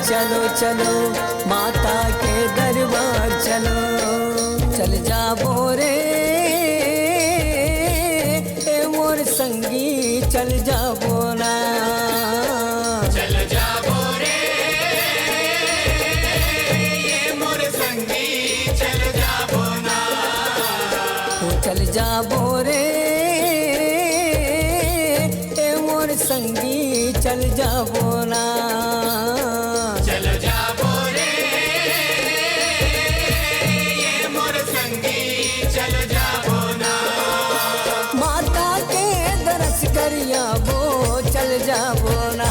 चलो चलो माता के दरबार चलो, चल जाबो रे ए मोर संगी चल जाबो ना, चल जाबो रे ये मोर संगी चल जाबो ना, चल जाबो रे ए मोर संगी चल जाबो ना, चल जाबो रे ये मोर संगी चल जाबो ना, माता के दरस करियाबो चल जाबो ना,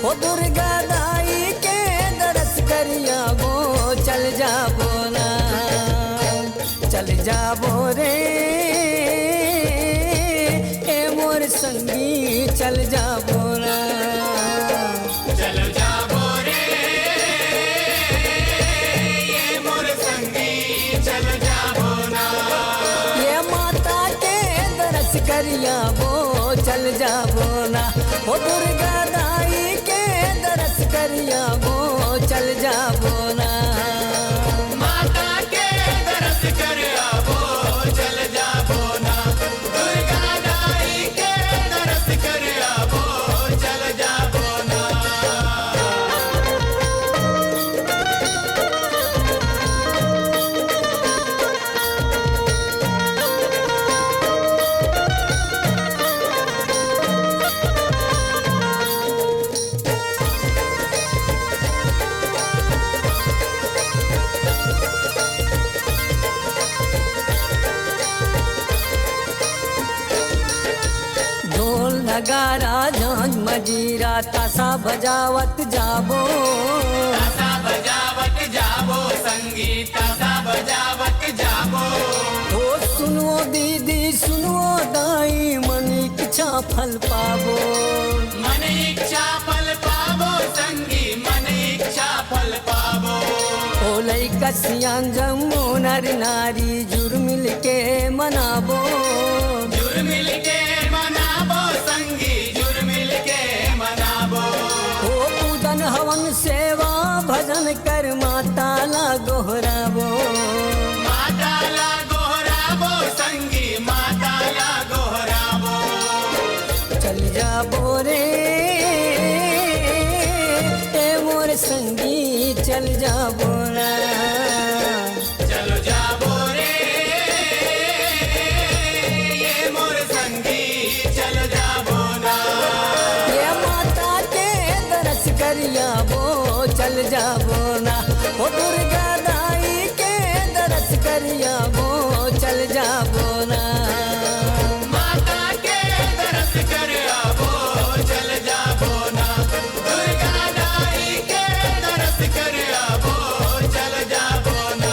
ओ दुर्गा दाई के दरस करियाबो चल जाबो ना, चल जाबो रे ए मोर संगी चल जाबो ना, चल जाबो रे ये मोर संगी चल जाबो ना, ये माता के दरस करियाबो चल जाबो ना, ओ दुर्गा दाई के दरस करियाबो चल जाबो ना, माता के दरस कर आवो चल जाबो ना, दुर्गा दाई के दरस कर आवो चल जाबो ना, ढोल नगारा झांझ मजीरा तासा बजावत जाबो, तासा बजावत जाबो संगीत तासा बजावत जाबो, ओ सुनो दीदी सुनो दाई मन इच्छा फल पाबो, मन इच्छा फल पाबो संगी मन इच्छा फल पाबो, ओ लइका सियान जम्मू नर नारी जुर मिल के मनाबो, जुर मिल के मनाबो संगी जुर मिल के मनाबो, ओ पूजन हवन सेवा भजन कर माता ला गोहराबो, माता ला गोहराबो संगी माता ला गोहराबो, चल जाबो रे ए मोर संगी चल जाबो ना, चलो जाबो रे ये मोर संगी चल जाबो ना, ये माता के दरस करियाबो चल जाबो ना, ओ दुर्गा दाई के दरस करियाबो चल जाबो ना, माता के दरस कर आवो चल जाबो ना, दुर्गा दाई के दरस कर आवो चल जाबो ना,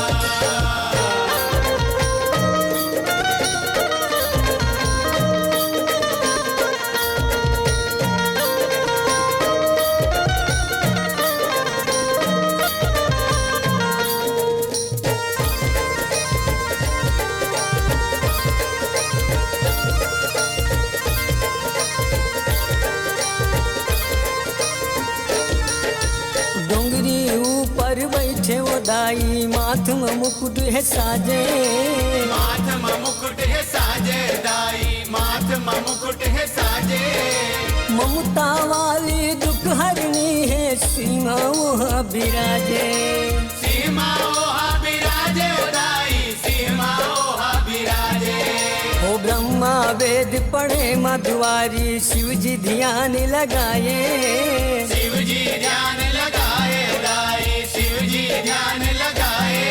डोंगरी ऊपर बैठे वो दाई माथ में मुकुट है साजे, माथ में मुकुट है साजे दाई माथ में मुकुट है साजे, ममता वाली दुख हरनी है सीमा वहाँ बिराजे, सीमा ओहा बिराजे ओ दाई सीमा ओहा बिराजे, ओ ब्रह्मा वेद पढ़े मधुआरी शिव जी ध्यान लगाए, शिव जी ध्यान लगाए दाई शिव जी ध्यान लगाए,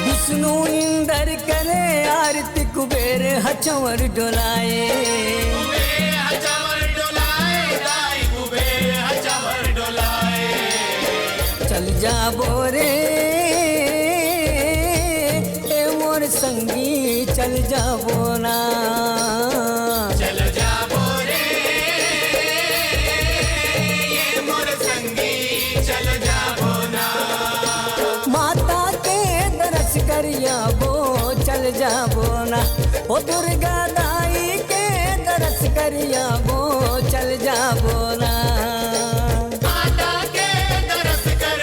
विष्णु इंद्र करे आरती कुबेर हचवर डोलाए, कुबेर हचवर डोलाए दाई कुबेर हचवर डोलाए, चल जाबो रे ए मोर संगी चल जाबो ना, चल जाबो रे ये मोर संगी चल जाबो ना, माता के दरस करियाबो चल जाबो ना, ओ दुर्गा दाई के दरस करियाबो चल जाबो ना, माता के दरस कर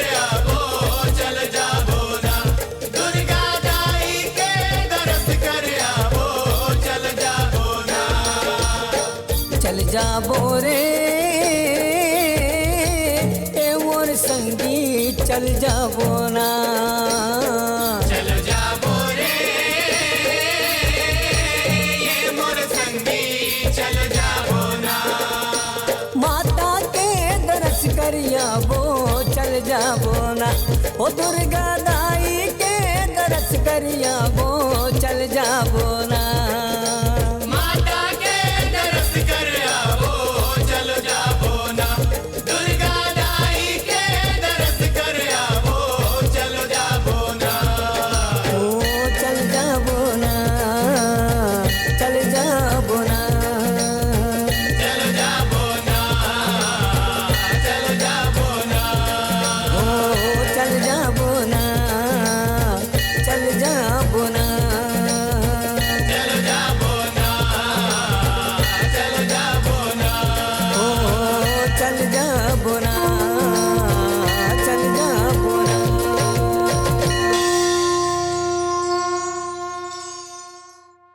चल जाबो ना। चल जाबो रे ये मोर संगी चल जाबो ना। माता के दरस करियाबो चल जाबो ना। ओ दुर्गा दाई के दरस करियाबो चल जाबो ना।